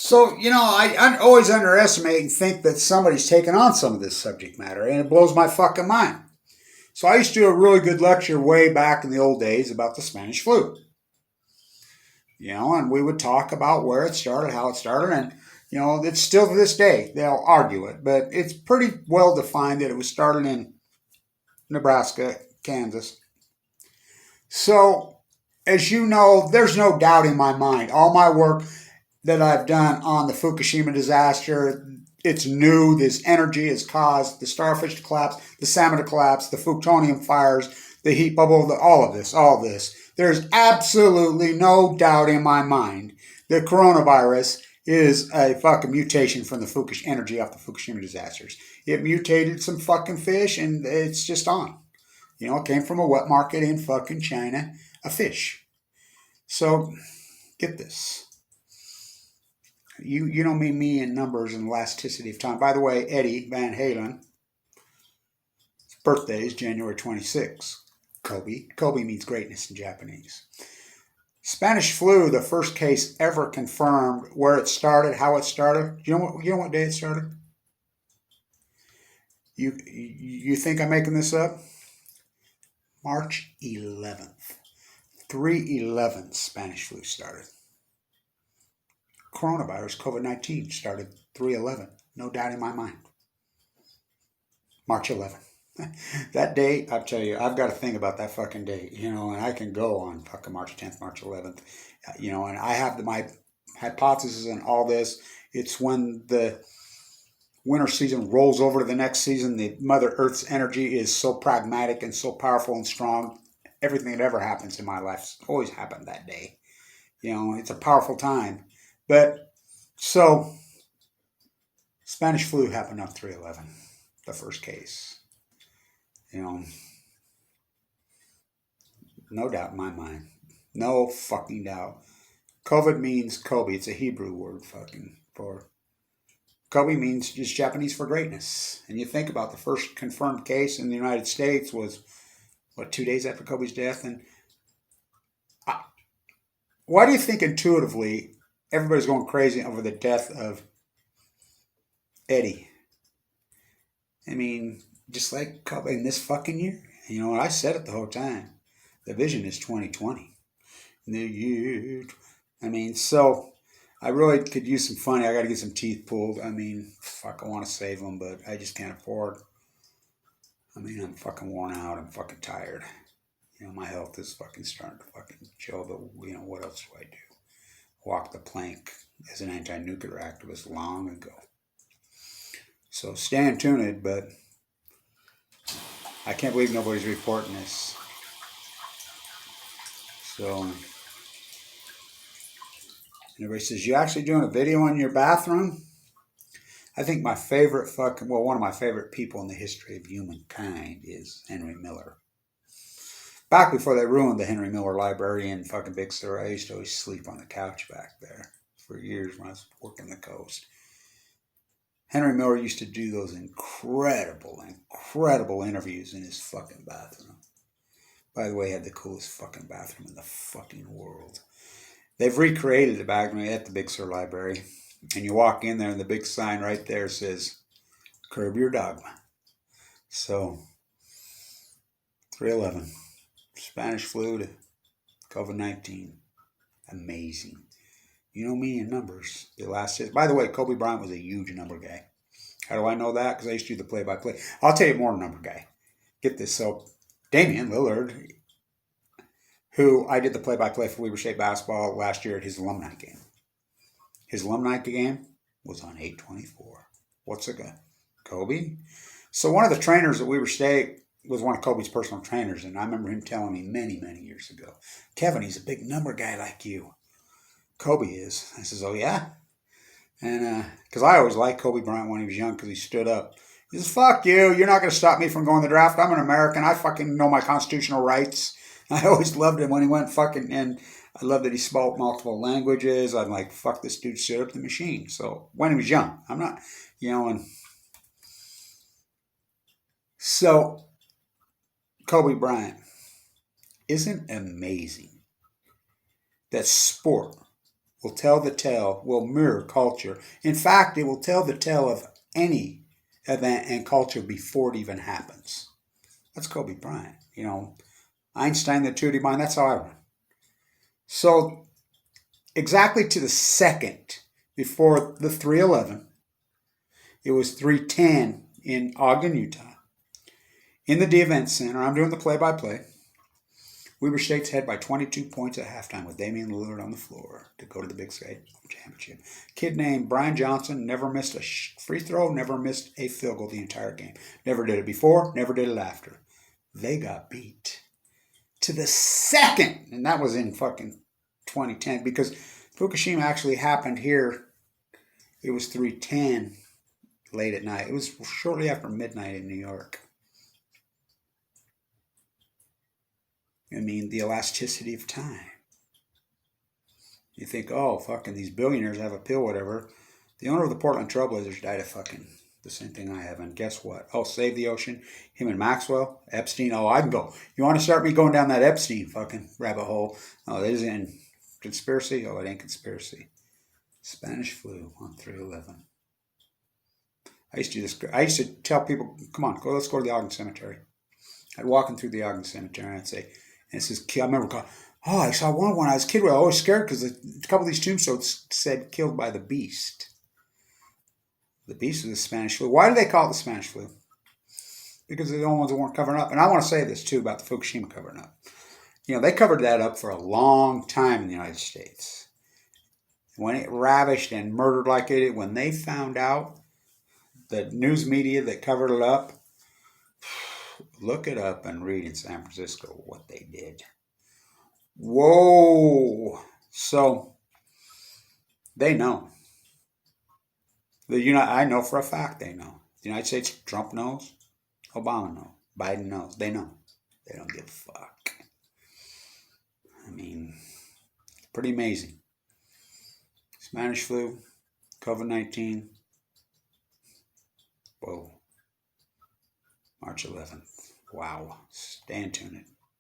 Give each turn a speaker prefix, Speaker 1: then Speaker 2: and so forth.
Speaker 1: So, I always underestimate and think that somebody's taken on some of this subject matter, and it blows my fucking mind. So, I used to do a really good lecture way back in the old days about the Spanish flu, and we would talk about where it started, how it started, and, it's still to this day, they'll argue it, but it's pretty well defined that it was started in Nebraska, Kansas. So, as you know, there's no doubt in my mind, all my work that I've done on the Fukushima disaster. It's new. This energy has caused the starfish to collapse, the salmon to collapse, the plutonium fires, the heat bubble, all of this, all of this. There's absolutely no doubt in my mind that coronavirus is a fucking mutation from the Fukushima energy off the Fukushima disasters. It mutated some fucking fish and it's just on. It came from a wet market in fucking China, a fish. So get this. You know me in numbers and elasticity of time. By the way, Eddie Van Halen, his birthday is January 26th. Kobe means greatness in Japanese. Spanish flu, the first case ever confirmed, where it started, how it started. You know what day it started? You think I'm making this up? March 11th. 3/11 Spanish flu started. Coronavirus, COVID-19, started 3/11. No doubt in my mind. March 11th. That day, I'll tell you, I've got a thing about that fucking day, and I can go on fucking March 10th, March 11th, and I have my hypothesis on all this. It's when the winter season rolls over to the next season, the Mother Earth's energy is so pragmatic and so powerful and strong. Everything that ever happens in my life always happened that day. It's a powerful time. But, so, Spanish flu happened on 3/11, the first case. No doubt in my mind. No fucking doubt. COVID means Kobe. It's a Hebrew word fucking for. Kobe means just Japanese for greatness. And you think about the first confirmed case in the United States was, 2 days after Kobe's death? And why do you think intuitively everybody's going crazy over the death of Eddie? I mean, just like Kobe in this fucking year. I said it the whole time. The vision is 2020. The year. So I really could use some funny. I got to get some teeth pulled. I want to save them, but I just can't afford. I'm fucking worn out. I'm fucking tired. My health is fucking starting to fucking show the, what else do I do? Walk the plank as an anti-nuclear activist long ago. So stay tuned, but I can't believe nobody's reporting this. So everybody says, you actually doing a video in your bathroom? I think my favorite one of my favorite people in the history of humankind is Henry Miller. Back before they ruined the Henry Miller Library in fucking Big Sur, I used to always sleep on the couch back there for years when I was working the coast. Henry Miller used to do those incredible interviews in his fucking bathroom. By the way, he had the coolest fucking bathroom in the fucking world. They've recreated the bathroom at the Big Sur Library. And you walk in there and the big sign right there says, curb your dogma. So, 3/11. Spanish flu to COVID-19. Amazing. You know me in numbers. By the way, Kobe Bryant was a huge number guy. How do I know that? Because I used to do the play-by-play. I'll tell you more number guy. Get this. So, Damian Lillard, who I did the play-by-play for Weber State basketball last year at his alumni game. His alumni game was on 8/24. What's it got? Kobe? So one of the trainers at Weber State was one of Kobe's personal trainers, and I remember him telling me many, many years ago, Kevin, he's a big number guy like you. Kobe is. I says, oh yeah? And because I always liked Kobe Bryant when he was young because he stood up. He says, fuck you. You're not going to stop me from going to the draft. I'm an American. I fucking know my constitutional rights. I always loved him when he went fucking, and I love that he spoke multiple languages. I'm like, fuck, this dude stood up the machine. So when he was young, I'm not, and so Kobe Bryant, isn't amazing that sport will tell the tale, will mirror culture. In fact, it will tell the tale of any event and culture before it even happens. That's Kobe Bryant. You know, Einstein, the 2D mind, that's how I run. So, exactly to the second before the 311, it was 310 in Ogden, Utah. In the Event Center, I'm doing the play-by-play. Weber State's ahead by 22 points at halftime with Damian Lillard on the floor to go to the Big Sky Championship. Kid named Brian Johnson never missed a free throw, never missed a field goal the entire game. Never did it before, never did it after. They got beat to the second, and that was in fucking 2010 because Fukushima actually happened here. It was 3:10 late at night. It was shortly after midnight in New York. I mean, the elasticity of time. You think, oh, fucking these billionaires have a pill, whatever. The owner of the Portland Trailblazers died of fucking the same thing I have. And guess what? Oh, Save the Ocean. Him and Maxwell. Epstein. Oh, I can go. You want to start me going down that Epstein fucking rabbit hole? Oh, it isn't conspiracy? Oh, it ain't conspiracy. Spanish flu on 311. I used to do this. I used to tell people, come on, let's go to the Ogden Cemetery. I'd walk in through the Ogden Cemetery and I'd say, and it says, I remember going, oh, I saw one when I was a kid. I was always scared because a couple of these tombstones said killed by the beast. The beast is the Spanish flu. Why do they call it the Spanish flu? Because they're the only ones that weren't covering up. And I want to say this too about the Fukushima covering up. You know, they covered that up for a long time in the United States. When it ravished and murdered like it did, when they found out, the news media that covered it up, look it up and read in San Francisco what they did. Whoa! So they know. I know for a fact they know. The United States, Trump knows. Obama knows. Biden knows. They know. They don't give a fuck. I mean, pretty amazing. Spanish flu, COVID-19. Whoa. March 11th. Wow. Stay tuned.